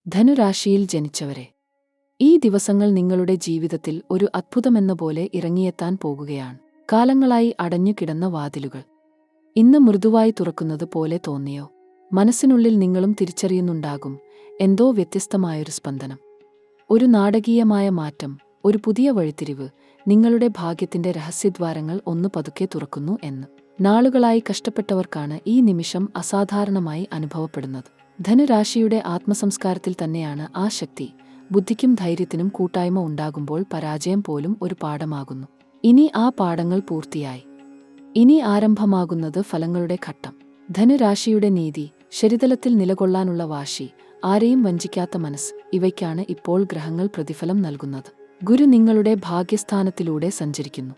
ധനുരാശിയിൽ ജനിച്ചവരെ, ഈ ദിവസങ്ങൾ നിങ്ങളുടെ ജീവിതത്തിൽ ഒരു അത്ഭുതമെന്ന പോലെ ഇറങ്ങിയെത്താൻ പോകുകയാണ്. കാലങ്ങളായി അടഞ്ഞുകിടന്ന വാതിലുകൾ ഇന്ന് മൃദുവായി തുറക്കുന്നത് പോലെ തോന്നിയോ? മനസ്സിനുള്ളിൽ നിങ്ങളും തിരിച്ചറിയുന്നുണ്ടാകും, എന്തോ വ്യത്യസ്തമായൊരു സ്പന്ദനം. ഒരു നാടകീയമായ മാറ്റം, ഒരു പുതിയ വഴിത്തിരിവ്, നിങ്ങളുടെ ഭാഗ്യത്തിന്റെ രഹസ്യദ്വാരങ്ങൾ ഒന്ന് പതുക്കെ തുറക്കുന്നു എന്ന്. നാളുകളായി കഷ്ടപ്പെട്ടവർക്കാണ് ഈ നിമിഷം അസാധാരണമായി അനുഭവപ്പെടുന്നത്. ധനുരാശിയുടെ ആത്മസംസ്കാരത്തിൽ തന്നെയാണ് ആ ശക്തി. ബുദ്ധിക്കും ധൈര്യത്തിനും കൂട്ടായ്മ ഉണ്ടാകുമ്പോൾ പരാജയം പോലും ഒരു പാഠമാകുന്നു. ഇനി ആ പാഠങ്ങൾ പൂർത്തിയായി. ഇനി ആരംഭമാകുന്നത് ഫലങ്ങളുടെ ഘട്ടം. ധനുരാശിയുടെ നീതി, ശരിതലത്തിൽ നിലകൊള്ളാനുള്ള വാശി, ആരെയും വഞ്ചിക്കാത്ത മനസ്സ്, ഇവയ്ക്കാണ് ഇപ്പോൾ ഗ്രഹങ്ങൾ പ്രതിഫലം നൽകുന്നത്. ഗുരു നിങ്ങളുടെ ഭാഗ്യസ്ഥാനത്തിലൂടെ സഞ്ചരിക്കുന്നു.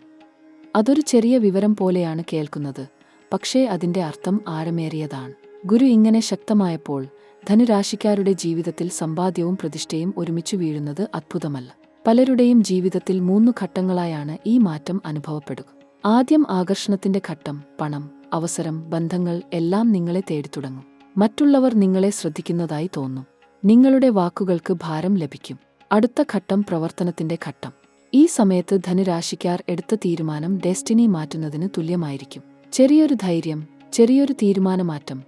അതൊരു ചെറിയ വിവരം പോലെയാണ് കേൾക്കുന്നത്, പക്ഷേ അതിന്റെ അർത്ഥം ആഴമേറിയതാണ്. ഗുരു ഇങ്ങനെ ശക്തമായപ്പോൾ ധനുരാശിക്കാരുടെ ജീവിതത്തിൽ സമ്പാദ്യവും പ്രതിഷ്ഠയും ഒരുമിച്ചു വീഴുന്നത് അത്ഭുതമല്ല. പലരുടെയും ജീവിതത്തിൽ 3 ഘട്ടങ്ങളായാണ് ഈ മാറ്റം അനുഭവപ്പെടുക. ആദ്യം ആകർഷണത്തിന്റെ ഘട്ടം. പണം, അവസരം, ബന്ധങ്ങൾ എല്ലാം നിങ്ങളെ തേടിത്തുടങ്ങും. മറ്റുള്ളവർ നിങ്ങളെ ശ്രദ്ധിക്കുന്നതായി തോന്നും. നിങ്ങളുടെ വാക്കുകൾക്ക് ഭാരം ലഭിക്കും. അടുത്ത ഘട്ടം പ്രവർത്തനത്തിന്റെ ഘട്ടം. ഈ സമയത്ത് ധനുരാശിക്കാർ എടുത്ത തീരുമാനം ഡെസ്റ്റിനി മാറ്റുന്നതിന് തുല്യമായിരിക്കും. ചെറിയൊരു ധൈര്യം, ചെറിയൊരു തീരുമാനമാറ്റം,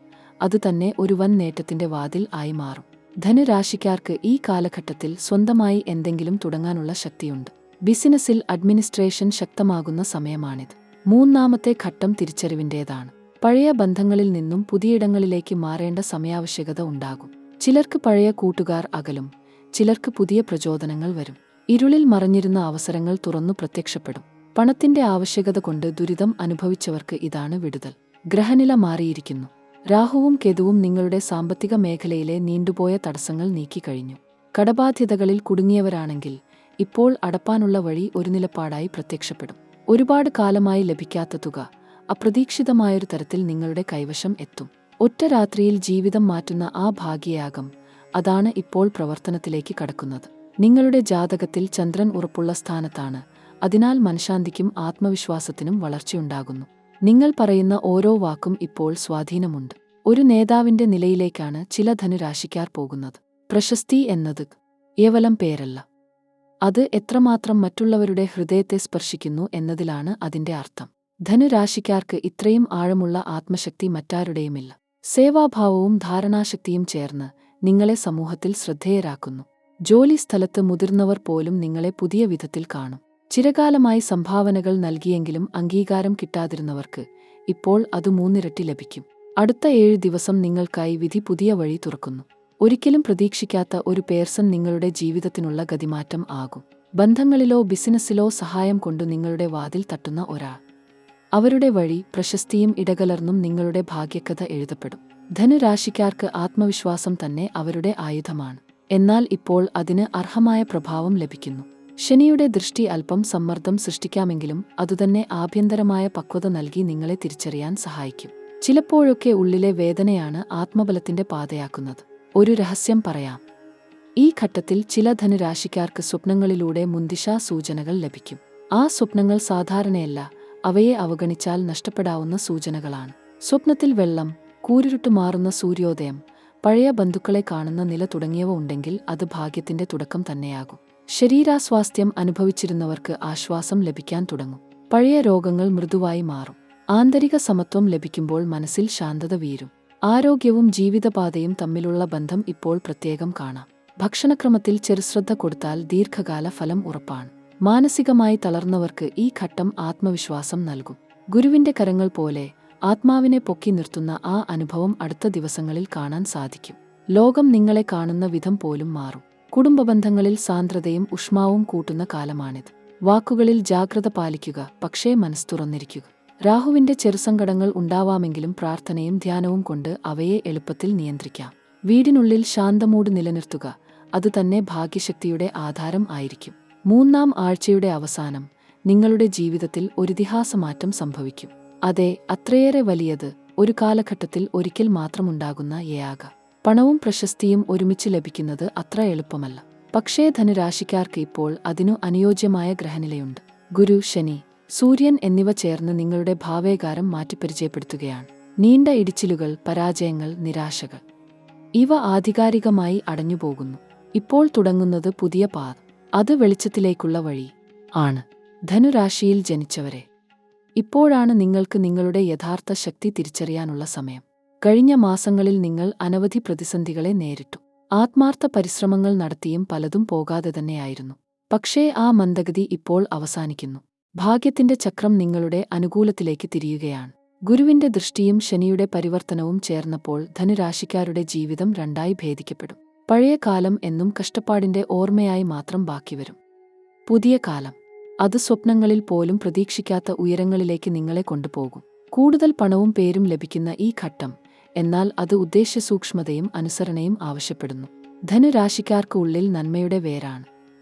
അതുതന്നെ ഒരു വൻ നേട്ടത്തിന്റെ വാതിൽ ആയി മാറും. ധനുരാശിക്കാർക്ക് ഈ കാലഘട്ടത്തിൽ സ്വന്തമായി എന്തെങ്കിലും തുടങ്ങാനുള്ള ശക്തിയുണ്ട്. ബിസിനസ്സിൽ അഡ്മിനിസ്ട്രേഷൻ ശക്തമാകുന്ന സമയമാണിത്. മൂന്നാമത്തെ ഘട്ടം തിരിച്ചറിവിന്റേതാണ്. പഴയ ബന്ധങ്ങളിൽ നിന്നും പുതിയിടങ്ങളിലേക്ക് മാറേണ്ട സമയാവശ്യകത ഉണ്ടാകും. ചിലർക്ക് പഴയ കൂട്ടുകാർ അകലും, ചിലർക്ക് പുതിയ പ്രചോദനങ്ങൾ വരും. ഇരുളിൽ മറഞ്ഞിരുന്ന അവസരങ്ങൾ തുറന്നു പ്രത്യക്ഷപ്പെടും. പണത്തിന്റെ ആവശ്യകത കൊണ്ട് ദുരിതം അനുഭവിച്ചവർക്ക് ഇതാണ് വിടുതൽ. ഗ്രഹനില മാറിയിരിക്കുന്നു. രാഹുവും കേതുവും നിങ്ങളുടെ സാമ്പത്തിക മേഖലയിലെ നീണ്ടുപോയ തടസ്സങ്ങൾ നീക്കിക്കഴിഞ്ഞു. കടബാധ്യതകളിൽ കുടുങ്ങിയവരാണെങ്കിൽ ഇപ്പോൾ അടപ്പാനുള്ള വഴി ഒരു നിലപാടായി പ്രത്യക്ഷപ്പെടും. ഒരുപാട് കാലമായി ലഭിക്കാത്ത തുക അപ്രതീക്ഷിതമായൊരു തരത്തിൽ നിങ്ങളുടെ കൈവശം എത്തും. ഒറ്റ രാത്രിയിൽ ജീവിതം മാറ്റുന്ന ആ ഭാഗ്യയാഗം, അതാണ് ഇപ്പോൾ പ്രവർത്തനത്തിലേക്ക് കടക്കുന്നത്. നിങ്ങളുടെ ജാതകത്തിൽ ചന്ദ്രൻ ഉറപ്പുള്ള സ്ഥാനത്താണ്. അതിനാൽ മനഃശാന്തിക്കും ആത്മവിശ്വാസത്തിനും വളർച്ചയുണ്ടാകുന്നു. നിങ്ങൾ പറയുന്ന ഓരോ വാക്കും ഇപ്പോൾ സ്വാധീനമുണ്ട്. ഒരു നേതാവിന്റെ നിലയിലേക്കാണ് ചില ധനുരാശിക്കാർ പോകുന്നത്. പ്രശസ്തി എന്നത് കേവലം പേരല്ല, അത് എത്രമാത്രം മറ്റുള്ളവരുടെ ഹൃദയത്തെ സ്പർശിക്കുന്നു എന്നതിലാണ് അതിന്റെ അർത്ഥം. ധനുരാശിക്കാർക്ക് ഇത്രയും ആഴമുള്ള ആത്മശക്തി മറ്റാരുടെയുമില്ല. സേവാഭാവവും ധാരണാശക്തിയും ചേർന്ന് നിങ്ങളെ സമൂഹത്തിൽ ശ്രദ്ധേയരാക്കുന്നു. ജോലി സ്ഥലത്ത് മുതിർന്നവർ പോലും നിങ്ങളെ പുതിയ വിധത്തിൽ കാണും. ചിരകാലമായി സംഭാവനകൾ നൽകിയെങ്കിലും അംഗീകാരം കിട്ടാതിരുന്നവർക്ക് ഇപ്പോൾ അത് 3 ഇരട്ടി ലഭിക്കും. അടുത്ത 7 ദിവസം നിങ്ങൾക്കായി വിധി പുതിയ വഴി തുറക്കുന്നു. ഒരിക്കലും പ്രതീക്ഷിക്കാത്ത ഒരു പേഴ്സൺ നിങ്ങളുടെ ജീവിതത്തിനുള്ള ഗതിമാറ്റം ആകും. ബന്ധങ്ങളിലോ ബിസിനസ്സിലോ സഹായം കൊണ്ട് നിങ്ങളുടെ വാതിൽ തട്ടുന്ന ഒരാൾ. അവരുടെ വഴി, പ്രശസ്തിയും ഇടകലർന്നും നിങ്ങളുടെ ഭാഗ്യകഥ എഴുതപ്പെടും. ധനുരാശിക്കാർക്ക് ആത്മവിശ്വാസം തന്നെ അവരുടെ ആയുധമാണ്. എന്നാൽ ഇപ്പോൾ അതിന് അർഹമായ പ്രഭാവം ലഭിക്കുന്നു. ശനിയുടെ ദൃഷ്ടി അല്പം സമ്മർദ്ദം സൃഷ്ടിക്കാമെങ്കിലും അതുതന്നെ ആഭ്യന്തരമായ പക്വത നൽകി നിങ്ങളെ തിരിച്ചറിയാൻ സഹായിക്കും. ചിലപ്പോഴൊക്കെ ഉള്ളിലെ വേദനയാണ് ആത്മബലത്തിന്റെ പാതയാക്കുന്നത്. ഒരു രഹസ്യം പറയാം. ഈ ഘട്ടത്തിൽ ചില ധനുരാശിക്കാർക്ക് സ്വപ്നങ്ങളിലൂടെ മുൻദിശാ സൂചനകൾ ലഭിക്കും. ആ സ്വപ്നങ്ങൾ സാധാരണയല്ല, അവയെ അവഗണിച്ചാൽ നഷ്ടപ്പെടാവുന്ന സൂചനകളാണ്. സ്വപ്നത്തിൽ വെള്ളം, കൂരിരുട്ട് മാറുന്ന സൂര്യോദയം, പഴയ ബന്ധുക്കളെ കാണുന്ന നില തുടങ്ങിയവ ഉണ്ടെങ്കിൽ അത് ഭാഗ്യത്തിന്റെ തുടക്കം തന്നെയാകും. ശരീരാസ്വാസ്ഥ്യം അനുഭവിച്ചിരുന്നവർക്ക് ആശ്വാസം ലഭിക്കാൻ തുടങ്ങും. പഴയ രോഗങ്ങൾ മൃദുവായി മാറും. ആന്തരിക സമത്വം ലഭിക്കുമ്പോൾ മനസ്സിൽ ശാന്തത വീരും. ആരോഗ്യവും ജീവിതപാതയും തമ്മിലുള്ള ബന്ധം ഇപ്പോൾ പ്രത്യേകം കാണാം. ഭക്ഷണക്രമത്തിൽ ചെറുശ്രദ്ധ കൊടുത്താൽ ദീർഘകാല ഫലം ഉറപ്പാണ്. മാനസികമായി തളർന്നവർക്ക് ഈ ഘട്ടം ആത്മവിശ്വാസം നൽകും. ഗുരുവിന്റെ കരങ്ങൾ പോലെ ആത്മാവിനെ പൊക്കി നിർത്തുന്ന ആ അനുഭവം അടുത്ത ദിവസങ്ങളിൽ കാണാൻ സാധിക്കും. ലോകം നിങ്ങളെ കാണുന്ന വിധം പോലും മാറും. കുടുംബബന്ധങ്ങളിൽ സാന്ദ്രതയും ഊഷ്മാവും കൂട്ടുന്ന കാലമാണിത്. വാക്കുകളിൽ ജാഗ്രത പാലിക്കുക, പക്ഷേ മനസ്സ് തുറന്നിരിക്കുക. രാഹുവിന്റെ ചെറുസങ്കടങ്ങൾ ഉണ്ടാവാമെങ്കിലും പ്രാർത്ഥനയും ധ്യാനവും കൊണ്ട് അവയെ എളുപ്പത്തിൽ നിയന്ത്രിക്കാം. വീടിനുള്ളിൽ ശാന്തമൂട് നിലനിർത്തുക, അതുതന്നെ ഭാഗ്യശക്തിയുടെ ആധാരം ആയിരിക്കും. 3-ാം ആഴ്ചയുടെ അവസാനം നിങ്ങളുടെ ജീവിതത്തിൽ ഒരിതിഹാസമാറ്റം സംഭവിക്കും. അതെ, അത്രയേറെ വലിയത്, ഒരു കാലഘട്ടത്തിൽ ഒരിക്കൽ മാത്രമുണ്ടാകുന്ന യാഗ. പണവും പ്രശസ്തിയും ഒരുമിച്ച് ലഭിക്കുന്നത് അത്ര എളുപ്പമല്ല. പക്ഷേ ധനുരാശിക്കാർക്ക് ഇപ്പോൾ അതിനു അനുയോജ്യമായ ഗ്രഹനിലയുണ്ട്. ഗുരു, ശനി, സൂര്യൻ എന്നിവ ചേർന്ന് നിങ്ങളുടെ ഭാവേകാരം മാറ്റിപ്പരിചയപ്പെടുത്തുകയാണ്. നീണ്ട ഇടിച്ചിലുകൾ, പരാജയങ്ങൾ, നിരാശകൾ ഇവ ആധികാരികമായി അടഞ്ഞുപോകുന്നു. ഇപ്പോൾ തുടങ്ങുന്നത് പുതിയ പാത. അത് വെളിച്ചത്തിലേക്കുള്ള വഴി ആണ്. ധനുരാശിയിൽ ജനിച്ചവരെ, ഇപ്പോഴാണ് നിങ്ങൾക്ക് നിങ്ങളുടെ യഥാർത്ഥ ശക്തി തിരിച്ചറിയാനുള്ള സമയം. കഴിഞ്ഞ മാസങ്ങളിൽ നിങ്ങൾ അനവധി പ്രതിസന്ധികളെ നേരിട്ടു. ആത്മാർത്ഥ പരിശ്രമങ്ങൾ നടത്തിയും പലതും പോകാതെ തന്നെയായിരുന്നു. പക്ഷേ ആ മന്ദഗതി ഇപ്പോൾ അവസാനിക്കുന്നു. ഭാഗ്യത്തിന്റെ ചക്രം നിങ്ങളുടെ അനുകൂലത്തിലേക്ക് തിരിയുകയാണ്. ഗുരുവിന്റെ ദൃഷ്ടിയും ശനിയുടെ പരിവർത്തനവും ചേർന്നപ്പോൾ ധനുരാശിക്കാരുടെ ജീവിതം രണ്ടായി ഭേദിക്കപ്പെടും. പഴയ കാലം എന്നും കഷ്ടപ്പാടിന്റെ ഓർമ്മയായി മാത്രം ബാക്കിവരും. പുതിയ കാലം, അത് സ്വപ്നങ്ങളിൽ പോലും പ്രതീക്ഷിക്കാത്ത ഉയരങ്ങളിലേക്ക് നിങ്ങളെ കൊണ്ടുപോകും. കൂടുതൽ പണവും പേരും ലഭിക്കുന്ന ഈ ഘട്ടം, എന്നാൽ അത് ഉദ്ദേശ്യസൂക്ഷ്മതയും അനുസരണയും ആവശ്യപ്പെടുന്നു. ധനുരാശിക്കാർക്ക് ഉള്ളിൽ നന്മയുടെ വേരാണ്.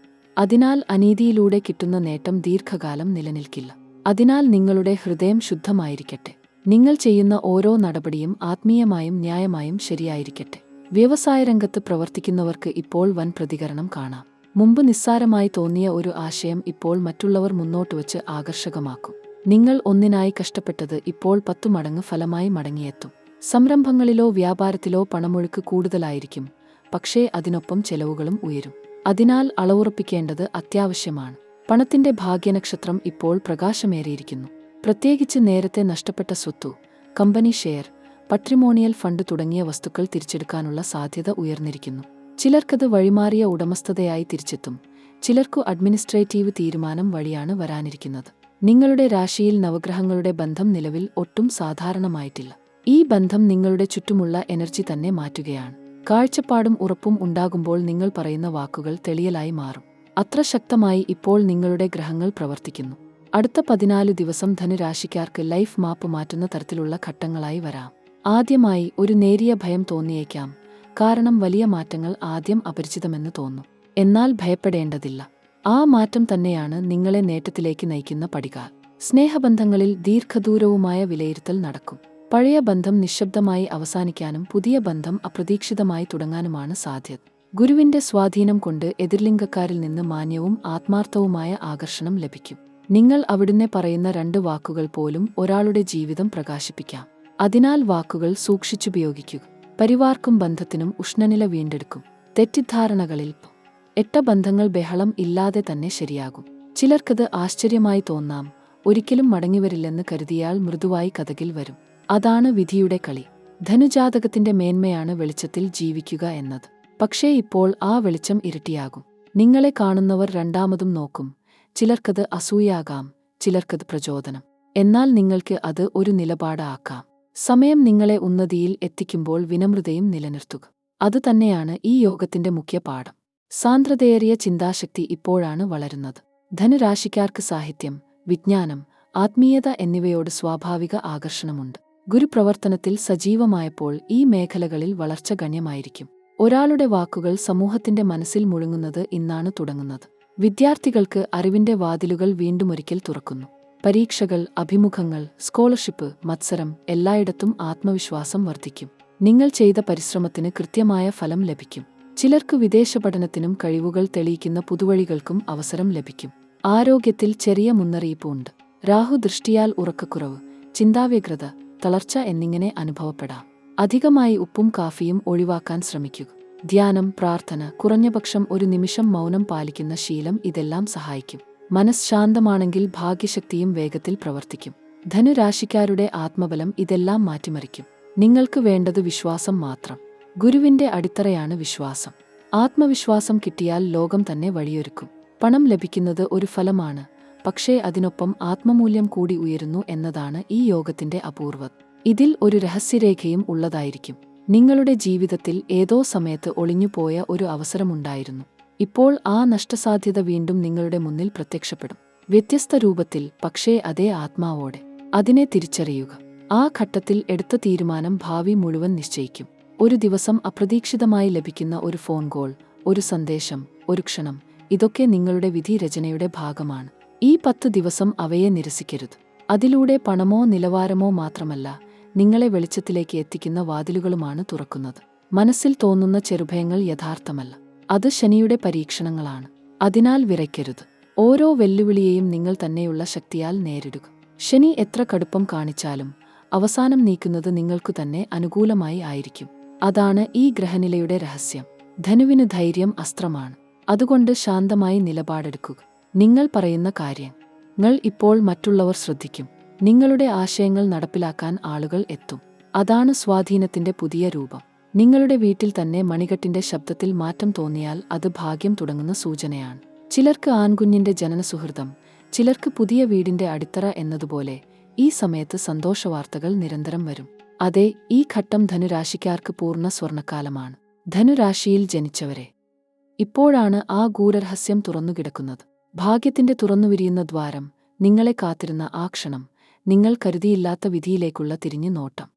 അതിനാൽ അനീതിയിലൂടെ കിട്ടുന്ന നേട്ടം ദീർഘകാലം നിലനിൽക്കില്ല. അതിനാൽ നിങ്ങളുടെ ഹൃദയം ശുദ്ധമായിരിക്കട്ടെ. നിങ്ങൾ ചെയ്യുന്ന ഓരോ നടപടിയും ആത്മീയമായും ന്യായമായും ശരിയായിരിക്കട്ടെ. വ്യവസായരംഗത്ത് പ്രവർത്തിക്കുന്നവർക്ക് ഇപ്പോൾ വൻ പ്രതികരണം കാണാം. മുമ്പ് നിസ്സാരമായി തോന്നിയ ഒരു ആശയം ഇപ്പോൾ മറ്റുള്ളവർ മുന്നോട്ടുവച്ച് ആകർഷകമാക്കും. നിങ്ങൾ ഒന്നിനായി കഷ്ടപ്പെട്ടത് ഇപ്പോൾ 10 മടങ്ങ് ഫലമായി മടങ്ങിയെത്തും. സംരംഭങ്ങളിലോ വ്യാപാരത്തിലോ പണമൊഴുക്ക് കൂടുതലായിരിക്കും, പക്ഷേ അതിനൊപ്പം ചെലവുകളും ഉയരും. അതിനാൽ അളവുറപ്പിക്കേണ്ടത് അത്യാവശ്യമാണ്. പണത്തിന്റെ ഭാഗ്യനക്ഷത്രം ഇപ്പോൾ പ്രകാശമേറിയിരിക്കുന്നു. പ്രത്യേകിച്ച് നേരത്തെ നഷ്ടപ്പെട്ട സ്വത്തു, കമ്പനി ഷെയർ, പട്രിമോണിയൽ ഫണ്ട് തുടങ്ങിയ വസ്തുക്കൾ തിരിച്ചെടുക്കാനുള്ള സാധ്യത ഉയർന്നിരിക്കുന്നു. ചിലർക്കത് വഴിമാറിയ ഉടമസ്ഥതയായി തിരിച്ചെത്തും. ചിലർക്കു അഡ്മിനിസ്ട്രേറ്റീവ് തീരുമാനം വഴിയാണ് വരാനിരിക്കുന്നത്. നിങ്ങളുടെ രാശിയിൽ നവഗ്രഹങ്ങളുടെ ബന്ധം നിലവിൽ ഒട്ടും സാധാരണമായിട്ടില്ല. ഈ ബന്ധം നിങ്ങളുടെ ചുറ്റുമുള്ള എനർജി തന്നെ മാറ്റുകയാണ്. കാഴ്ചപ്പാടും ഉറപ്പും ഉണ്ടാകുമ്പോൾ നിങ്ങൾ പറയുന്ന വാക്കുകൾ തെളിയലായി മാറും. അത്ര ശക്തമായി ഇപ്പോൾ നിങ്ങളുടെ ഗ്രഹങ്ങൾ പ്രവർത്തിക്കുന്നു. അടുത്ത 14 ദിവസം ധനുരാശിക്കാർക്ക് ലൈഫ് മാപ്പ് മാറ്റുന്ന തരത്തിലുള്ള ഘട്ടങ്ങളായി വരാം. ആദ്യമായി ഒരു നേരിയ ഭയം തോന്നിയേക്കാം, കാരണം വലിയ മാറ്റങ്ങൾ ആദ്യം അപരിചിതമെന്ന് തോന്നും. എന്നാൽ ഭയപ്പെടേണ്ടതില്ല. ആ മാറ്റം തന്നെയാണ് നിങ്ങളെ നേട്ടത്തിലേക്ക് നയിക്കുന്ന പടികാൽ. സ്നേഹബന്ധങ്ങളിൽ ദീർഘദൂരവുമായ വിലയിരുത്തൽ നടക്കും. പഴയ ബന്ധം നിശബ്ദമായി അവസാനിക്കാനും പുതിയ ബന്ധം അപ്രതീക്ഷിതമായി തുടങ്ങാനുമാണ് സാധ്യത. ഗുരുവിന്റെ സ്വാധീനം കൊണ്ട് എതിർലിംഗക്കാരിൽ നിന്ന് മാന്യവും ആത്മാർത്ഥവുമായ ആകർഷണം ലഭിക്കും. നിങ്ങൾ അവിടുന്ന് പറയുന്ന 2 വാക്കുകൾ പോലും ഒരാളുടെ ജീവിതം പ്രകാശിപ്പിക്കാം. അതിനാൽ വാക്കുകൾ സൂക്ഷിച്ചുപയോഗിക്കുക. പരിവാർക്കും ബന്ധത്തിനും ഉഷ്ണനില വീണ്ടെടുക്കും. തെറ്റിദ്ധാരണകളിൽ എട്ട ബന്ധങ്ങൾ ബഹളം ഇല്ലാതെ തന്നെ ശരിയാകും. ചിലർക്കത് ആശ്ചര്യമായി തോന്നാം. ഒരിക്കലും മടങ്ങിവരില്ലെന്ന് കരുതിയാൽ മൃദുവായി കഥകിൽ വരും. അതാണ് വിധിയുടെ കളി. ധനുജാതകത്തിന്റെ മേന്മയാണ് വെളിച്ചത്തിൽ ജീവിക്കുക എന്നത്. പക്ഷേ ഇപ്പോൾ ആ വെളിച്ചം ഇരട്ടിയാകും. നിങ്ങളെ കാണുന്നവർ രണ്ടാമതും നോക്കും. ചിലർക്കത് അസൂയാകാം, ചിലർക്കത് പ്രചോദനം. എന്നാൽ നിങ്ങൾക്ക് അത് ഒരു നിലപാടാക്കാം. സമയം നിങ്ങളെ ഉന്നതിയിൽ എത്തിക്കുമ്പോൾ വിനമ്രതയും നിലനിർത്തുക. അതുതന്നെയാണ് ഈ യോഗത്തിന്റെ മുഖ്യ പാഠം. സാന്ദ്രതയേറിയ ചിന്താശക്തി ഇപ്പോഴാണ് വളരുന്നത്. ധനുരാശിക്കാർക്ക് സാഹിത്യം, വിജ്ഞാനം, ആത്മീയത എന്നിവയോട് സ്വാഭാവിക ആകർഷണമുണ്ട്. ഗുരുപ്രവർത്തനത്തിൽ സജീവമായപ്പോൾ ഈ മേഖലകളിൽ വളർച്ച ഗണ്യമായിരിക്കും. ഒരാളുടെ വാക്കുകൾ സമൂഹത്തിന്റെ മനസ്സിൽ മുഴങ്ങുന്നത് ഇന്നാണ് തുടങ്ങുന്നത്. വിദ്യാർത്ഥികൾക്ക് അറിവിന്റെ വാതിലുകൾ വീണ്ടുമൊരിക്കൽ തുറക്കുന്നു. പരീക്ഷകൾ, അഭിമുഖങ്ങൾ, സ്കോളർഷിപ്പ്, മത്സരം, എല്ലായിടത്തും ആത്മവിശ്വാസം വർദ്ധിക്കും. നിങ്ങൾ ചെയ്ത പരിശ്രമത്തിന് കൃത്യമായ ഫലം ലഭിക്കും. ചിലർക്ക് വിദേശ പഠനത്തിനും കഴിവുകൾ തെളിയിക്കുന്ന പുതുവഴികൾക്കും അവസരം ലഭിക്കും. ആരോഗ്യത്തിൽ ചെറിയ മുന്നറിയിപ്പ് ഉണ്ട്. രാഹു ദൃഷ്ടിയാൽ ഉറക്കക്കുറവ്, ചിന്താവ്യഗ്രത, തളർച്ച എന്നിങ്ങനെ അനുഭവപ്പെടാം. അധികമായി ഉപ്പും കാഫിയും ഒഴിവാക്കാൻ ശ്രമിക്കുക. ധ്യാനം, പ്രാർത്ഥന, കുറഞ്ഞപക്ഷം ഒരു നിമിഷം മൗനം പാലിക്കുന്ന ശീലം ഇതെല്ലാം സഹായിക്കും. മനസ്സ് ശാന്തമാണെങ്കിൽ ഭാഗ്യശക്തിയും വേഗത്തിൽ പ്രവർത്തിക്കും. ധനുരാശിക്കാരുടെ ആത്മബലം ഇതെല്ലാം മാറ്റിമറിക്കും. നിങ്ങൾക്ക് വേണ്ടത് വിശ്വാസം മാത്രം. ഗുരുവിന്റെ അടിത്തറയാണ് വിശ്വാസം. ആത്മവിശ്വാസം കിട്ടിയാൽ ലോകം തന്നെ വഴിയൊരുക്കും. പണം ലഭിക്കുന്നത് ഒരു ഫലമാണ്, പക്ഷേ അതിനൊപ്പം ആത്മമൂല്യം കൂടി ഉയരുന്നു എന്നതാണ് ഈ യോഗത്തിന്റെ അപൂർവത. ഇതിൽ ഒരു രഹസ്യരേഖയും ഉള്ളതായിരിക്കും. നിങ്ങളുടെ ജീവിതത്തിൽ ഏതോ സമയത്ത് ഒളിഞ്ഞുപോയ ഒരു അവസരമുണ്ടായിരുന്നു. ഇപ്പോൾ ആ നഷ്ടസാധ്യത വീണ്ടും നിങ്ങളുടെ മുന്നിൽ പ്രത്യക്ഷപ്പെടും. വ്യത്യസ്ത രൂപത്തിൽ, പക്ഷേ അതേ ആത്മാവോടെ. അതിനെ തിരിച്ചറിയുക. ആ ഘട്ടത്തിൽ എടുത്ത തീരുമാനം ഭാവി മുഴുവൻ നിശ്ചയിക്കും. ഒരു ദിവസം അപ്രതീക്ഷിതമായി ലഭിക്കുന്ന ഒരു ഫോൺ കോൾ, ഒരു സന്ദേശം, ഒരു ക്ഷണം, ഇതൊക്കെ നിങ്ങളുടെ വിധി രചനയുടെ ഭാഗമാണ്. ഈ 10 ദിവസം അവയെ നിരസിക്കരുത്. അതിലൂടെ പണമോ നിലവാരമോ മാത്രമല്ല, നിങ്ങളെ വെളിച്ചത്തിലേക്ക് എത്തിക്കുന്ന വാതിലുകളുമാണ് തുറക്കുന്നത്. മനസ്സിൽ തോന്നുന്ന ചെറുഭയങ്ങൾ യഥാർത്ഥമല്ല, അത് ശനിയുടെ പരീക്ഷണങ്ങളാണ്. അതിനാൽ വിറയ്ക്കരുത്. ഓരോ വെല്ലുവിളിയെയും നിങ്ങൾ തന്നെയുള്ള ശക്തിയാൽ നേരിടുക. ശനി എത്ര കടുപ്പം കാണിച്ചാലും അവസാനം നീക്കുന്നത് നിങ്ങൾക്കു തന്നെ അനുകൂലമായി ആയിരിക്കും. അതാണ് ഈ ഗ്രഹനിലയുടെ രഹസ്യം. ധനുവിന് ധൈര്യം അസ്ത്രമാണ്. അതുകൊണ്ട് ശാന്തമായി നിലപാടെടുക്കുക. നിങ്ങൾ പറയുന്ന കാര്യങ്ങൾ ഇപ്പോൾ മറ്റുള്ളവർ ശ്രദ്ധിക്കും. നിങ്ങളുടെ ആശയങ്ങൾ നടപ്പിലാക്കാൻ ആളുകൾ എത്തും. അതാണ് സ്വാധീനത്തിന്റെ പുതിയ രൂപം. നിങ്ങളുടെ വീട്ടിൽ തന്നെ മണികെട്ടിന്റെ ശബ്ദത്തിൽ മാറ്റം തോന്നിയാൽ അത് ഭാഗ്യം തുടങ്ങുന്ന സൂചനയാണ്. ചിലർക്ക് ആൺകുഞ്ഞിന്റെ ജനനസുഹൃതം, ചിലർക്ക് പുതിയ വീടിന്റെ അടിത്തറ എന്നതുപോലെ ഈ സമയത്ത് സന്തോഷവാർത്തകൾ നിരന്തരം വരും. അതെ, ഈ ഘട്ടം ധനുരാശിക്കാർക്ക് പൂർണ്ണ സ്വർണ്ണക്കാലമാണ്. ധനുരാശിയിൽ ജനിച്ചവരെ ഇപ്പോഴാണ് ആ ഗൂഢരഹസ്യം തുറന്നുകിടക്കുന്നത്. ഭാഗ്യത്തിന്റെ തുറന്നുവിരിയുന്ന ദ്വാരം, നിങ്ങളെ കാത്തിരുന്ന ആ ക്ഷണം, നിങ്ങൾ കരുതിയില്ലാത്ത വിധിയിലേക്കുള്ള തിരിഞ്ഞു നോട്ടം.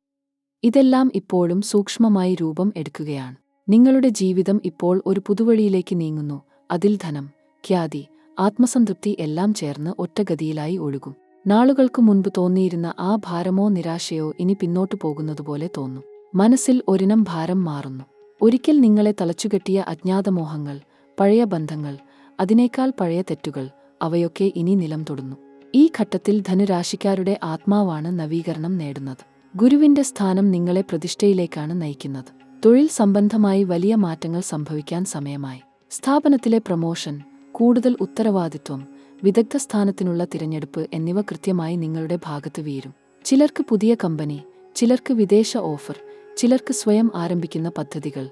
ഇതെല്ലാം ഇപ്പോഴും സൂക്ഷ്മമായി രൂപം എടുക്കുകയാണ്. നിങ്ങളുടെ ജീവിതം ഇപ്പോൾ ഒരു പുതുവഴിയിലേക്ക് നീങ്ങുന്നു. അതിൽ ധനം, ഖ്യാതി, ആത്മസംതൃപ്തി എല്ലാം ചേർന്ന് ഒറ്റഗതിയിലായി ഒഴുകും. നാളുകൾക്ക് മുൻപ് തോന്നിയിരുന്ന ആ ഭാരമോ നിരാശയോ ഇനി പിന്നോട്ടു പോകുന്നതുപോലെ തോന്നും. മനസ്സിൽ ഒരിനം ഭാരം മാറുന്നു. ഒരിക്കൽ നിങ്ങളെ തളച്ചുകെട്ടിയ അജ്ഞാതമോഹങ്ങൾ, പഴയ ബന്ധങ്ങൾ, അതിനേക്കാൾ പഴയ തെറ്റുകൾ, അവയൊക്കെ ഇനി നിലം തൊടുന്നു. ഈ ഘട്ടത്തിൽ ധനുരാശിക്കാരുടെ ആത്മാവാണ് നവീകരണം നേടുന്നത്. ഗുരുവിന്റെ സ്ഥാനം നിങ്ങളെ പ്രതിഷ്ഠയിലേക്കാണ് നയിക്കുന്നത്. തൊഴിൽ സംബന്ധമായി വലിയ മാറ്റങ്ങൾ സംഭവിക്കാൻ സമയമായി. സ്ഥാപനത്തിലെ പ്രമോഷൻ, കൂടുതൽ ഉത്തരവാദിത്വം, വിദഗ്ധ സ്ഥാനത്തിനുള്ള തിരഞ്ഞെടുപ്പ് എന്നിവ കൃത്യമായി നിങ്ങളുടെ ഭാഗത്ത് വീരും. ചിലർക്ക് പുതിയ കമ്പനി, ചിലർക്ക് വിദേശ ഓഫർ, ചിലർക്ക് സ്വയം ആരംഭിക്കുന്ന പദ്ധതികൾ,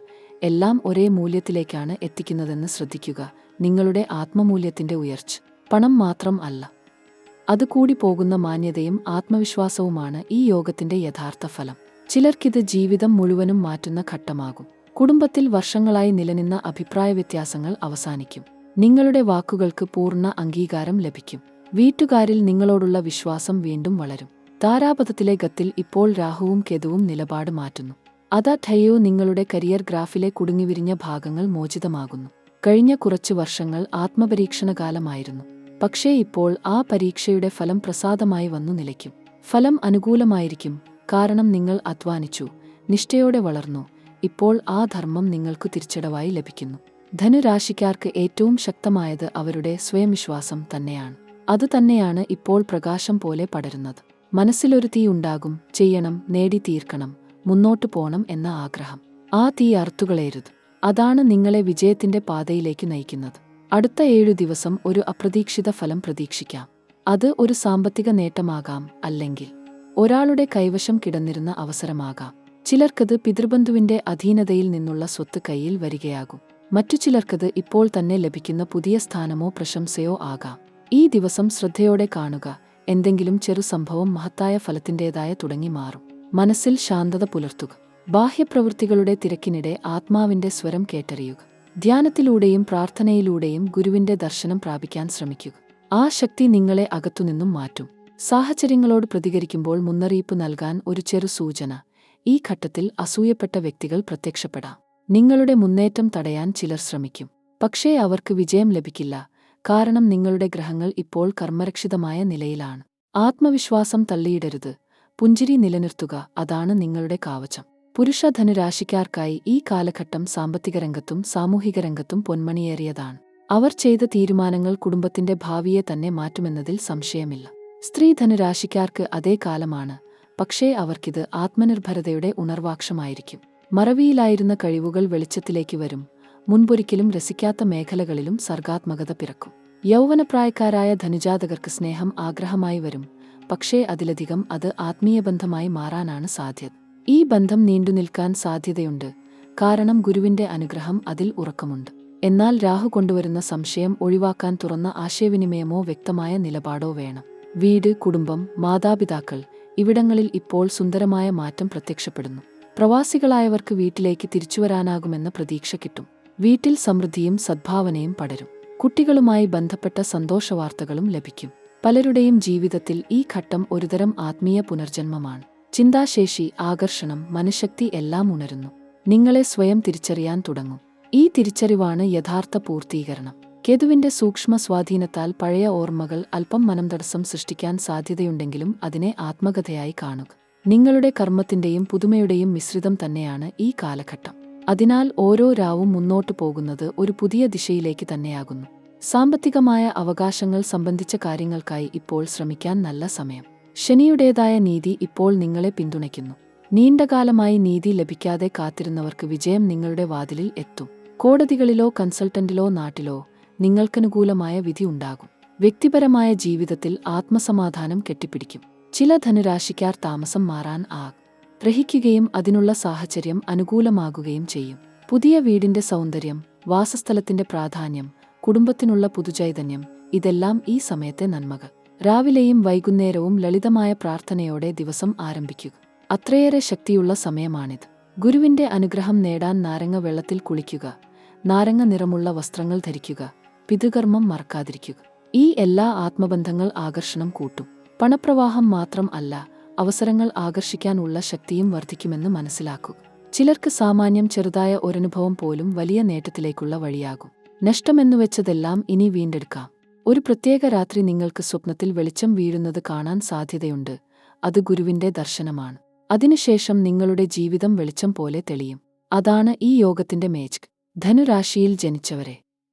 എല്ലാം ഒരേ മൂല്യത്തിലേക്കാണ് എത്തിക്കുന്നതെന്ന് ശ്രദ്ധിക്കുക. നിങ്ങളുടെ ആത്മമൂല്യത്തിന്റെ ഉയർച്ച പണം മാത്രം അല്ല, അത് കൂടി പോകുന്ന മാന്യതയും ആത്മവിശ്വാസവുമാണ് ഈ യോഗത്തിന്റെ യഥാർത്ഥ ഫലം. ചിലർക്കിത് ജീവിതം മുഴുവനും മാറ്റുന്ന ഘട്ടമാകും. കുടുംബത്തിൽ വർഷങ്ങളായി നിലനിന്ന അഭിപ്രായ വ്യത്യാസങ്ങൾ അവസാനിക്കും. നിങ്ങളുടെ വാക്കുകൾക്ക് പൂർണ്ണ അംഗീകാരം ലഭിക്കും. വീട്ടുകാരിൽ നിങ്ങളോടുള്ള വിശ്വാസം വീണ്ടും വളരും. താരാപഥത്തിലെ ഗത്തിൽ ഇപ്പോൾ രാഹുവും കേതുവും നിലപാട് മാറ്റുന്നു. അതാഠയോ നിങ്ങളുടെ കരിയർ ഗ്രാഫിലെ കുടുങ്ങിവിരിഞ്ഞ ഭാഗങ്ങൾ മോചിതമാകുന്നു. കഴിഞ്ഞ കുറച്ചു വർഷങ്ങൾ ആത്മപരീക്ഷണകാലമായിരുന്നു. പക്ഷേ ഇപ്പോൾ ആ പരീക്ഷയുടെ ഫലം പ്രസാദമായി വന്നു നിലയ്ക്കും. ഫലം അനുകൂലമായിരിക്കും, കാരണം നിങ്ങൾ അധ്വാനിച്ചു, നിഷ്ഠയോടെ വളർന്നു. ഇപ്പോൾ ആ ധർമ്മം നിങ്ങൾക്ക് തിരിച്ചടവായി ലഭിക്കുന്നു. ധനുരാശിക്കാർക്ക് ഏറ്റവും ശക്തമായത് അവരുടെ സ്വയംവിശ്വാസം തന്നെയാണ്. അതുതന്നെയാണ് ഇപ്പോൾ പ്രകാശം പോലെ പടരുന്നത്. മനസ്സിലൊരു തീ ഉണ്ടാകും, ചെയ്യണം, നേടി തീർക്കണം, മുന്നോട്ടു പോണം എന്ന ആഗ്രഹം. ആ തീ അറുത്തുകളയരുത്. അതാണ് നിങ്ങളെ വിജയത്തിന്റെ പാതയിലേക്ക് നയിക്കുന്നത്. അടുത്ത 7 ദിവസം ഒരു അപ്രതീക്ഷിത ഫലം പ്രതീക്ഷിക്കാം. അത് ഒരു സാമ്പത്തിക നേട്ടമാകാം, അല്ലെങ്കിൽ ഒരാളുടെ കൈവശം കിടന്നിരുന്ന അവസരമാകാം. ചിലർക്കത് പിതൃബന്ധുവിന്റെ അധീനതയിൽ നിന്നുള്ള സ്വത്ത് കയ്യിൽ വരികയാകും. മറ്റു ചിലർക്കത് ഇപ്പോൾ തന്നെ ലഭിക്കുന്ന പുതിയ സ്ഥാനമോ പ്രശംസയോ ആകാം. ഈ ദിവസം ശ്രദ്ധയോടെ കാണുക. എന്തെങ്കിലും ചെറു സംഭവം മഹത്തായ ഫലത്തിൻ്റെതായ തുടങ്ങി മാറും. മനസ്സിൽ ശാന്തത പുലർത്തുക. ബാഹ്യപ്രവൃത്തികളുടെ തിരക്കിനിടെ ആത്മാവിന്റെ സ്വരം കേട്ടറിയുക. ധ്യാനത്തിലൂടെയും പ്രാർത്ഥനയിലൂടെയും ഗുരുവിന്റെ ദർശനം പ്രാപിക്കാൻ ശ്രമിക്കുക. ആ ശക്തി നിങ്ങളെ അകത്തുനിന്നും മാറ്റും. സാഹചര്യങ്ങളോട് പ്രതികരിക്കുമ്പോൾ മുന്നറിയിപ്പ് നൽകാൻ ഒരു ചെറു സൂചന. ഈ ഘട്ടത്തിൽ അസൂയപ്പെട്ട വ്യക്തികൾ പ്രത്യക്ഷപ്പെടാം. നിങ്ങളുടെ മുന്നേറ്റം തടയാൻ ചിലർ ശ്രമിക്കും. പക്ഷേ അവർക്ക് വിജയം ലഭിക്കില്ല, കാരണം നിങ്ങളുടെ ഗ്രഹങ്ങൾ ഇപ്പോൾ കർമ്മരക്ഷിതമായ നിലയിലാണ്. ആത്മവിശ്വാസം തള്ളിയിടരുത്. പുഞ്ചിരി നിലനിർത്തുക. അതാണ് നിങ്ങളുടെ കവചം. പുരുഷ ധനുരാശിക്കാർക്കായി ഈ കാലഘട്ടം സാമ്പത്തിക രംഗത്തും സാമൂഹിക രംഗത്തും പൊന്മണിയേറിയതാണ്. അവർ ചെയ്ത തീരുമാനങ്ങൾ കുടുംബത്തിന്റെ ഭാവിയെ തന്നെ മാറ്റുമെന്നതിൽ സംശയമില്ല. സ്ത്രീ ധനുരാശിക്കാർക്ക് അതേ കാലമാണ്, പക്ഷേ അവർക്കിത് ആത്മനിർഭരതയുടെ ഉണർവാക്ഷമായിരിക്കും. മറവിയിലായിരുന്ന കഴിവുകൾ വെളിച്ചത്തിലേക്ക് വരും. മുൻപൊരിക്കലും രസിക്കാത്ത മേഖലകളിലും സർഗാത്മകത പിറക്കും. യൗവനപ്രായക്കാരായ ധനുജാതകർക്ക് സ്നേഹം ആഗ്രഹമായി വരും, പക്ഷേ അതിലധികം അത് ആത്മീയബന്ധമായി മാറാനാണ് സാധ്യത. ഈ ബന്ധം നീണ്ടുനിൽക്കാൻ സാധ്യതയുണ്ട്, കാരണം ഗുരുവിന്റെ അനുഗ്രഹം അതിൽ ഉറക്കമുണ്ട്. എന്നാൽ രാഹു കൊണ്ടുവരുന്ന സംശയം ഒഴിവാക്കാൻ തുറന്ന ആശയവിനിമയമോ വ്യക്തമായ നിലപാടോ വേണം. വീട്, കുടുംബം, മാതാപിതാക്കൾ, ഇവിടങ്ങളിൽ ഇപ്പോൾ സുന്ദരമായ മാറ്റം പ്രത്യക്ഷപ്പെടുന്നു. പ്രവാസികളായവർക്ക് വീട്ടിലേക്ക് തിരിച്ചുവരാനാകുമെന്ന പ്രതീക്ഷ കിട്ടും. വീട്ടിൽ സമൃദ്ധിയും സദ്ഭാവനയും പടരും. കുട്ടികളുമായി ബന്ധപ്പെട്ട സന്തോഷവാർത്തകളും ലഭിക്കും. പലരുടെയും ജീവിതത്തിൽ ഈ ഘട്ടം ഒരുതരം ആത്മീയ പുനർജന്മമാണ്. ചിന്താശേഷി, ആകർഷണം, മനഃശക്തി എല്ലാം ഉണരുന്നു. നിങ്ങളെ സ്വയം തിരിച്ചറിയാൻ തുടങ്ങും. ഈ തിരിച്ചറിവാണ് യഥാർത്ഥ പൂർത്തീകരണം. കേതുവിന്റെ സൂക്ഷ്മ സ്വാധീനത്താൽ പഴയ ഓർമ്മകൾ അല്പം മനംതടസ്സം സൃഷ്ടിക്കാൻ സാധ്യതയുണ്ടെങ്കിലും അതിനെ ആത്മകഥയായി കാണുക. നിങ്ങളുടെ കർമ്മത്തിന്റെയും പുതുമയുടെയും മിശ്രിതം തന്നെയാണ് ഈ കാലഘട്ടം. അതിനാൽ ഓരോ രാവും മുന്നോട്ടു പോകുന്നത് ഒരു പുതിയ ദിശയിലേക്ക് തന്നെയാകുന്നു. സാമ്പത്തികമായ അവകാശങ്ങൾ സംബന്ധിച്ച കാര്യങ്ങൾക്കായി ഇപ്പോൾ ശ്രമിക്കാൻ നല്ല സമയം. ശനിയുടേതായ നീതി ഇപ്പോൾ നിങ്ങളെ പിന്തുണയ്ക്കുന്നു. നീണ്ടകാലമായി നീതി ലഭിക്കാതെ കാത്തിരുന്നവർക്ക് വിജയം നിങ്ങളുടെ വാതിലിൽ എത്തും. കോടതികളിലോ കൺസൾട്ടന്റിലോ നാട്ടിലോ നിങ്ങൾക്കനുകൂലമായ വിധി ഉണ്ടാകും. വ്യക്തിപരമായ ജീവിതത്തിൽ ആത്മസമാധാനം കെട്ടിപ്പിടിക്കും. ചില ധനുരാശിക്കാർ താമസം മാറാൻ ആഗ്രഹിക്കുകയും അതിനുള്ള സാഹചര്യം അനുകൂലമാകുകയും ചെയ്യും. പുതിയ വീടിന്റെ സൗന്ദര്യം, വാസസ്ഥലത്തിന്റെ പ്രാധാന്യം, കുടുംബത്തിനുള്ള പുതുചൈതന്യം, ഇതെല്ലാം ഈ സമയത്തെ നന്മകൾ. രാവിലെയും വൈകുന്നേരവും ലളിതമായ പ്രാർത്ഥനയോടെ ദിവസം ആരംഭിക്കുക. അത്രയേറെ ശക്തിയുള്ള സമയമാണിത്. ഗുരുവിന്റെ അനുഗ്രഹം നേടാൻ നാരങ്ങ വെള്ളത്തിൽ കുളിക്കുക, നാരങ്ങ നിറമുള്ള വസ്ത്രങ്ങൾ ധരിക്കുക, പിതൃകർമ്മം മറക്കാതിരിക്കുക. ഈ എല്ലാ ആത്മബന്ധങ്ങൾ ആകർഷണം കൂട്ടും. പണപ്രവാഹം മാത്രം അല്ല, അവസരങ്ങൾ ആകർഷിക്കാനുള്ള ശക്തിയും വർദ്ധിക്കുമെന്ന് മനസ്സിലാക്കുക. ചിലർക്ക് സാമാന്യം ചെറുതായ ഒരനുഭവം പോലും വലിയ നേട്ടത്തിലേക്കുള്ള വഴിയാകും. നഷ്ടമെന്നുവെച്ചതെല്ലാം ഇനി വീണ്ടെടുക്കാം. ഒരു പ്രത്യേക രാത്രി നിങ്ങൾക്ക് സ്വപ്നത്തിൽ വെളിച്ചം വീഴുന്നത് കാണാൻ സാധ്യതയുണ്ട്. അത് ഗുരുവിന്റെ ദർശനമാണ്. അതിനുശേഷം നിങ്ങളുടെ ജീവിതം വെളിച്ചം പോലെ തെളിയും. അതാണ് ഈ യോഗത്തിന്റെ മേജിക്. ധനുരാശിയിൽ ജനിച്ചവരെ,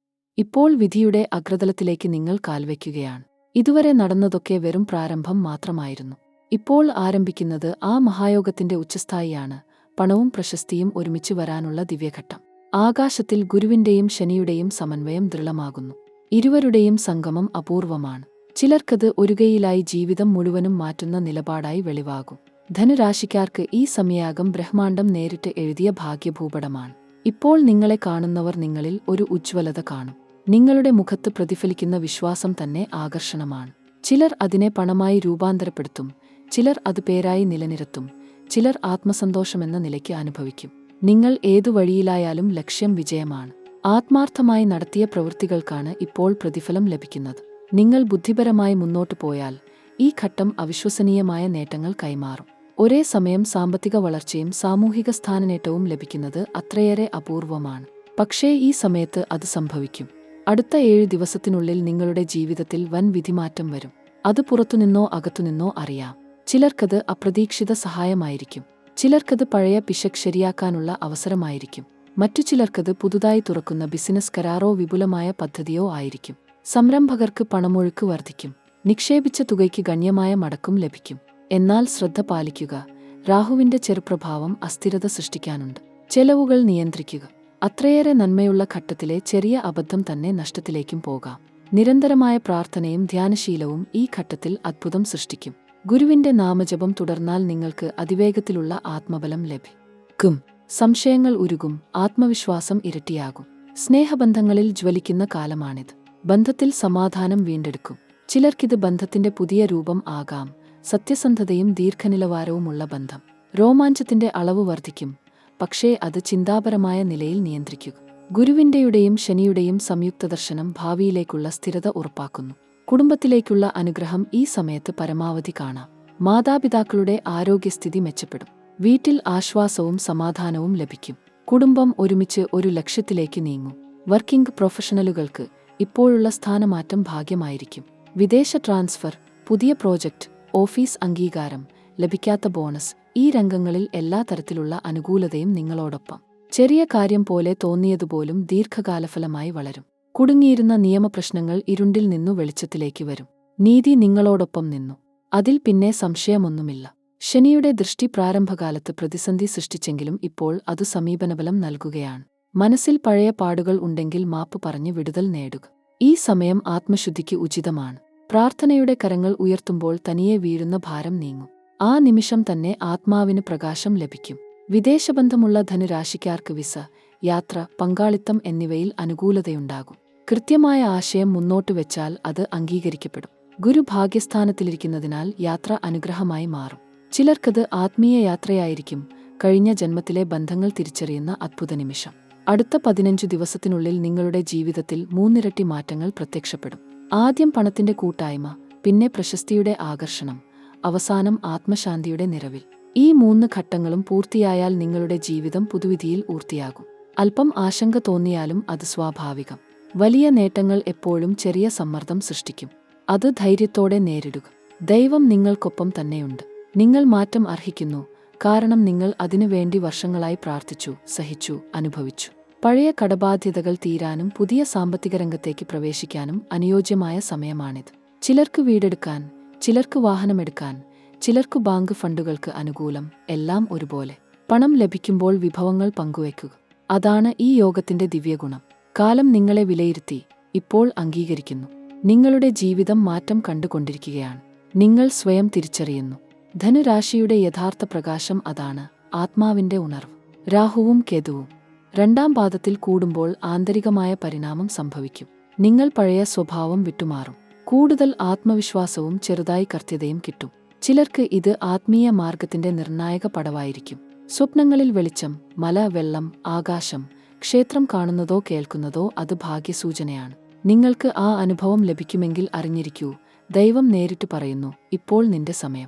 ഇപ്പോൾ വിധിയുടെ അഗ്രതലത്തിലേക്ക് നിങ്ങൾ കാൽവയ്ക്കുകയാണ്. ഇതുവരെ നടന്നതൊക്കെ വെറും പ്രാരംഭം മാത്രമായിരുന്നു. ഇപ്പോൾ ആരംഭിക്കുന്നത് ആ മഹായോഗത്തിന്റെ ഉച്ചസ്ഥായിയാണ്. പണവും പ്രശസ്തിയും ഒരുമിച്ച് വരാനുള്ള ദിവ്യഘട്ടം. ആകാശത്തിൽ ഗുരുവിന്റെയും ശനിയുടെയും സമന്വയം ദൃഢമാകുന്നു. ഇരുവരുടെയും സംഗമം അപൂർവമാണ്. ചിലർക്കത് ഒരുകൈയിലായി ജീവിതം മുഴുവനും മാറ്റുന്ന നിലപാടായി വെളിവാകും. ധനുരാശിക്കാർക്ക് ഈ സമയാകം ബ്രഹ്മാണ്ഡം നേരിട്ട് എഴുതിയ ഭാഗ്യഭൂപടമാണ്. ഇപ്പോൾ നിങ്ങളെ കാണുന്നവർ നിങ്ങളിൽ ഒരു ഉജ്ജ്വലത കാണും. നിങ്ങളുടെ മുഖത്ത് പ്രതിഫലിക്കുന്ന വിശ്വാസം തന്നെ ആകർഷണമാണ്. ചിലർ അതിനെ പണമായി രൂപാന്തരപ്പെടുത്തും, ചിലർ അത് പേരായി നിലനിർത്തും, ചിലർ ആത്മസന്തോഷമെന്ന നിലയ്ക്ക് അനുഭവിക്കും. നിങ്ങൾ ഏതു വഴിയിലായാലും ലക്ഷ്യം വിജയമാണ്. ആത്മാർത്ഥമായി നടത്തിയ പ്രവൃത്തികൾക്കാണ് ഇപ്പോൾ പ്രതിഫലം ലഭിക്കുന്നത്. നിങ്ങൾ ബുദ്ധിപരമായി മുന്നോട്ടു പോയാൽ ഈ ഘട്ടം അവിശ്വസനീയമായ നേട്ടങ്ങൾ കൈമാറും. ഒരേ സമയം സാമ്പത്തിക വളർച്ചയും സാമൂഹിക സ്ഥാനനേട്ടവും ലഭിക്കുന്നത് അത്രയേറെ അപൂർവമാണ്. പക്ഷേ ഈ സമയത്ത് അത് സംഭവിക്കും. അടുത്ത 7 ദിവസത്തിനുള്ളിൽ നിങ്ങളുടെ ജീവിതത്തിൽ വൻ വിധിമാറ്റം വരും. അത് പുറത്തുനിന്നോ അകത്തുനിന്നോ അറിയാം. ചിലർക്കത് അപ്രതീക്ഷിത സഹായമായിരിക്കും. ചിലർക്കത് പഴയ പിശക് ശരിയാക്കാനുള്ള അവസരമായിരിക്കും. മറ്റു ചിലർക്കത് പുതുതായി തുറക്കുന്ന ബിസിനസ് കരാറോ വിപുലമായ പദ്ധതിയോ ആയിരിക്കും. സംരംഭകർക്ക് പണമൊഴുക്ക് വർദ്ധിക്കും. നിക്ഷേപിച്ച തുകയ്ക്ക് ഗണ്യമായ മടക്കും ലഭിക്കും. എന്നാൽ ശ്രദ്ധ പാലിക്കുക. രാഹുവിന്റെ ചെറുപ്രഭാവം അസ്ഥിരത സൃഷ്ടിക്കാനുണ്ട്. ചെലവുകൾ നിയന്ത്രിക്കുക. അത്രയേറെ നന്മയുള്ള ഘട്ടത്തിലെ ചെറിയ അബദ്ധം തന്നെ നഷ്ടത്തിലേക്കും പോകാം. നിരന്തരമായ പ്രാർത്ഥനയും ധ്യാനശീലവും ഈ ഘട്ടത്തിൽ അത്ഭുതം സൃഷ്ടിക്കും. ഗുരുവിന്റെ നാമജപം തുടർന്നാൽ നിങ്ങൾക്ക് അതിവേഗത്തിലുള്ള ആത്മബലം ലഭിക്കും. സംശയങ്ങൾ ഉരുകും, ആത്മവിശ്വാസം ഇരട്ടിയാകും. സ്നേഹബന്ധങ്ങളിൽ ജ്വലിക്കുന്ന കാലമാണിത്. ബന്ധത്തിൽ സമാധാനം വീണ്ടെടുക്കും. ചിലർക്കിത് ബന്ധത്തിന്റെ പുതിയ രൂപം ആകാം. സത്യസന്ധതയും ദീർഘനിലവാരവുമുള്ള ബന്ധം. രോമാഞ്ചത്തിന്റെ അളവ് വർദ്ധിക്കും, പക്ഷേ അത് ചിന്താപരമായ നിലയിൽ നിയന്ത്രിക്കുക. ഗുരുവിന്റെയും ശനിയുടെയും സംയുക്ത ദർശനം ഭാവിയിലേക്കുള്ള സ്ഥിരത ഉറപ്പാക്കുന്നു. കുടുംബത്തിലേക്കുള്ള അനുഗ്രഹം ഈ സമയത്ത് പരമാവധി കാണാം. മാതാപിതാക്കളുടെ ആരോഗ്യസ്ഥിതി മെച്ചപ്പെടും. വീട്ടിൽ ആശ്വാസവും സമാധാനവും ലഭിക്കും. കുടുംബം ഒരുമിച്ച് ഒരു ലക്ഷ്യത്തിലേക്ക് നീങ്ങും. വർക്കിംഗ് പ്രൊഫഷണലുകൾക്ക് ഇപ്പോഴുള്ള സ്ഥാനമാറ്റം ഭാഗ്യമായിരിക്കും. വിദേശ ട്രാൻസ്ഫർ, പുതിയ പ്രോജക്റ്റ്, ഓഫീസ് അംഗീകാരം, ലഭിക്കാത്ത ബോണസ്, ഈ രംഗങ്ങളിൽ എല്ലാ തരത്തിലുള്ള അനുകൂലതയും നിങ്ങളോടൊപ്പം. ചെറിയ കാര്യം പോലെ തോന്നിയതുപോലും ദീർഘകാലഫലമായി വളരും. കുടുങ്ങിയിരുന്ന നിയമപ്രശ്നങ്ങൾ ഇരുണ്ടിൽ നിന്നു വെളിച്ചത്തിലേക്ക് വരും. നീതി നിങ്ങളോടൊപ്പം നിന്നു. അതിൽ പിന്നെ സംശയമൊന്നുമില്ല. ശനിയുടെ ദൃഷ്ടി പ്രാരംഭകാലത്ത് പ്രതിസന്ധി സൃഷ്ടിച്ചെങ്കിലും ഇപ്പോൾ അത് സമീപനബലം നൽകുകയാണ്. മനസ്സിൽ പഴയ പാടുകൾ ഉണ്ടെങ്കിൽ മാപ്പ് പറഞ്ഞ് വിടുതൽ നേടുക. ഈ സമയം ആത്മശുദ്ധിക്ക് ഉചിതമാണ്. പ്രാർത്ഥനയുടെ കരങ്ങൾ ഉയർത്തുമ്പോൾ തനിയെ വീഴുന്ന ഭാരം നീങ്ങും. ആ നിമിഷം തന്നെ ആത്മാവിന് പ്രകാശം ലഭിക്കും. വിദേശബന്ധമുള്ള ധനുരാശിക്കാർക്ക് വിസ, യാത്ര, പങ്കാളിത്തം എന്നിവയിൽ അനുകൂലതയുണ്ടാകും. കൃത്യമായ ആശയം മുന്നോട്ട് വെച്ചാൽ അത് അംഗീകരിക്കപ്പെടും. ഗുരു ഭാഗ്യസ്ഥാനത്തിലിരിക്കുന്നതിനാൽ യാത്ര അനുഗ്രഹമായി മാറും. ചിലർക്കത് ആത്മീയ യാത്രയായിരിക്കും. കഴിഞ്ഞ ജന്മത്തിലെ ബന്ധങ്ങൾ തിരിച്ചറിയുന്ന അദ്ഭുത നിമിഷം. അടുത്ത 15 ദിവസത്തിനുള്ളിൽ നിങ്ങളുടെ ജീവിതത്തിൽ 3 ഇരട്ടി മാറ്റങ്ങൾ പ്രത്യക്ഷപ്പെടും. ആദ്യം പണത്തിന്റെ കൂട്ടായ്മ, പിന്നെ പ്രശസ്തിയുടെ ആകർഷണം, അവസാനം ആത്മശാന്തിയുടെ നിറവിൽ. ഈ 3 ഘട്ടങ്ങളും പൂർത്തിയായാൽ നിങ്ങളുടെ ജീവിതം പുതുവിധിയിൽ ഊർത്തിയാകും. അല്പം ആശങ്ക തോന്നിയാലും അത് സ്വാഭാവികം. വലിയ നേട്ടങ്ങൾ എപ്പോഴും ചെറിയ സമ്മർദ്ദം സൃഷ്ടിക്കും. അത് ധൈര്യത്തോടെ നേരിടുക. ദൈവം നിങ്ങൾക്കൊപ്പം തന്നെയുണ്ട്. നിങ്ങൾ മാറ്റം അർഹിക്കുന്നു. കാരണം നിങ്ങൾ അതിനുവേണ്ടി വർഷങ്ങളായി പ്രാർത്ഥിച്ചു, സഹിച്ചു, അനുഭവിച്ചു. പഴയ കടബാധ്യതകൾ തീരാനും പുതിയ സാമ്പത്തിക രംഗത്തേക്ക് പ്രവേശിക്കാനും അനുയോജ്യമായ സമയമാണിത്. ചിലർക്ക് വീടെടുക്കാൻ, ചിലർക്ക് വാഹനമെടുക്കാൻ, ചിലർക്കു ബാങ്ക് ഫണ്ടുകൾക്ക് അനുകൂലം, എല്ലാം ഒരുപോലെ. പണം ലഭിക്കുമ്പോൾ വിഭവങ്ങൾ പങ്കുവയ്ക്കുക. അതാണ് ഈ യോഗത്തിന്റെ ദിവ്യഗുണം. കാലം നിങ്ങളെ വിലയിരുത്തി ഇപ്പോൾ അംഗീകരിക്കുന്നു. നിങ്ങളുടെ ജീവിതം മാറ്റം കണ്ടുകൊണ്ടിരിക്കുകയാണ്. നിങ്ങൾ സ്വയം തിരിച്ചറിയുന്നു. ധനുരാശിയുടെ യഥാർത്ഥ പ്രകാശം അതാണ്, ആത്മാവിന്റെ ഉണർവ്. രാഹുവും കേതുവും രണ്ടാം പാദത്തിൽ കൂടുമ്പോൾ ആന്തരികമായ പരിണാമം സംഭവിക്കും. നിങ്ങൾ പഴയ സ്വഭാവം വിട്ടുമാറും. കൂടുതൽ ആത്മവിശ്വാസവും ചെറുതായി കർത്യതയും കിട്ടും. ചിലർക്ക് ഇത് ആത്മീയ മാർഗത്തിന്റെ നിർണായക പടവായിരിക്കും. സ്വപ്നങ്ങളിൽ വെളിച്ചം, മല, വെള്ളം, ആകാശം, ക്ഷേത്രം കാണുന്നതോ കേൾക്കുന്നതോ അത് ഭാഗ്യസൂചനയാണ്. നിങ്ങൾക്ക് ആ അനുഭവം ലഭിക്കുമെങ്കിൽ അറിഞ്ഞിരിക്കൂ, ദൈവം നേരിട്ട് പറയുന്നു, ഇപ്പോൾ നിന്റെ സമയം.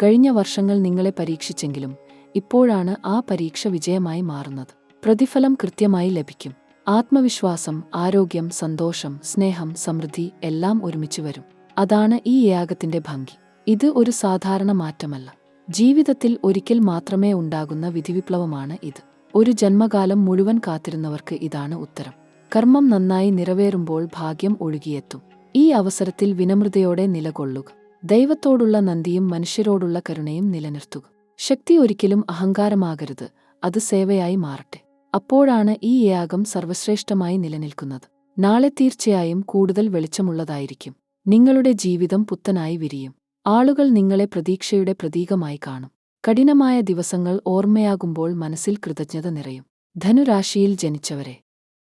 കഴിഞ്ഞ വർഷങ്ങൾ നിങ്ങളെ പരീക്ഷിച്ചെങ്കിലും ഇപ്പോഴാണ് ആ പരീക്ഷ വിജയമായി മാറുന്നത്. പ്രതിഫലം കൃത്യമായി ലഭിക്കും. ആത്മവിശ്വാസം, ആരോഗ്യം, സന്തോഷം, സ്നേഹം, സമൃദ്ധി എല്ലാം ഒരുമിച്ച് വരും. അതാണ് ഈ യാഗത്തിന്റെ ഭംഗി. ഇത് ഒരു സാധാരണ മാറ്റമല്ല. ജീവിതത്തിൽ ഒരിക്കൽ മാത്രമേ ഉണ്ടാകുന്ന വിധിവിപ്ലവമാണ് ഇത്. ഒരു ജന്മകാലം മുഴുവൻ കാത്തിരുന്നവർക്ക് ഇതാണ് ഉത്തരം. കർമ്മം നന്നായി നിറവേറുമ്പോൾ ഭാഗ്യം ഒഴുകിയെത്തും. ഈ അവസരത്തിൽ വിനമ്രതയോടെ നിലകൊള്ളുക. ദൈവത്തോടുള്ള നന്ദിയും മനുഷ്യരോടുള്ള കരുണയും നിലനിർത്തുക. ശക്തി ഒരിക്കലും അഹങ്കാരമാകരുത്, അത് സേവയായി മാറട്ടെ. അപ്പോഴാണ് ഈ യാഗം സർവശ്രേഷ്ഠമായി നിലനിൽക്കുന്നത്. നാളെ തീർച്ചയായും കൂടുതൽ വെളിച്ചമുള്ളതായിരിക്കും. നിങ്ങളുടെ ജീവിതം പുത്തനായി വിരിയും. ആളുകൾ നിങ്ങളെ പ്രതീക്ഷയുടെ പ്രതീകമായി കാണും. കഠിനമായ ദിവസങ്ങൾ ഓർമ്മയാകുമ്പോൾ മനസ്സിൽ കൃതജ്ഞത നിറയും. ധനുരാശിയിൽ ജനിച്ചവരെ,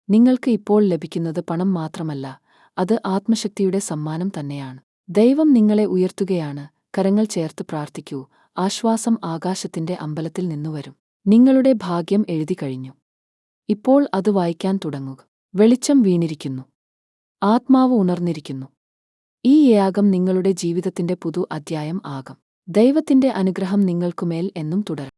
നിങ്ങൾക്ക് ഇപ്പോൾ ലഭിക്കുന്നത് പണം മാത്രമല്ല, അത് ആത്മശക്തിയുടെ സമ്മാനം തന്നെയാണ്. ദൈവം നിങ്ങളെ ഉയർത്തുകയാണ്. കരങ്ങൾ ചേർത്ത് പ്രാർത്ഥിക്കൂ. ആശ്വാസം ആകാശത്തിന്റെ അമ്പലത്തിൽ നിന്നുവരും. നിങ്ങളുടെ ഭാഗ്യം എഴുതി കഴിഞ്ഞു. ഇപ്പോൾ അത് വായിക്കാൻ തുടങ്ങുക. വെളിച്ചം വീണിരിക്കുന്നു. ആത്മാവ് ഉണർന്നിരിക്കുന്നു. ഈ യാഗം നിങ്ങളുടെ ജീവിതത്തിന്റെ പുതു അധ്യായം ആകും. ദൈവത്തിന്റെ അനുഗ്രഹം നിങ്ങൾക്കുമേൽ എന്നും തുടരും.